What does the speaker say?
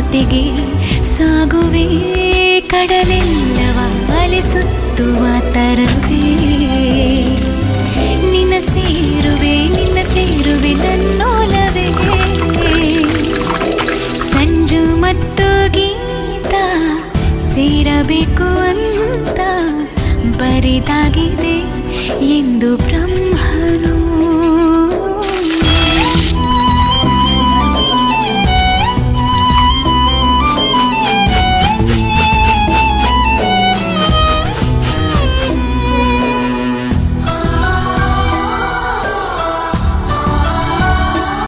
ಜೊತೆಗೆ ಸಾಗುವೆ ಕಡಲೆಲ್ಲವ ಅಲಿಸುತ್ತುವ ತರವೇ ನಿನ್ನ ಸೇರುವೆ ನನ್ನೋಲವೇ ಸಂಜು ಮತ್ತು ಗೀತ ಸೇರಬೇಕು ಅಂತ ಬರಿದಾಗಿದೆ ಎಂದು ಬ್ರಹ್ಮ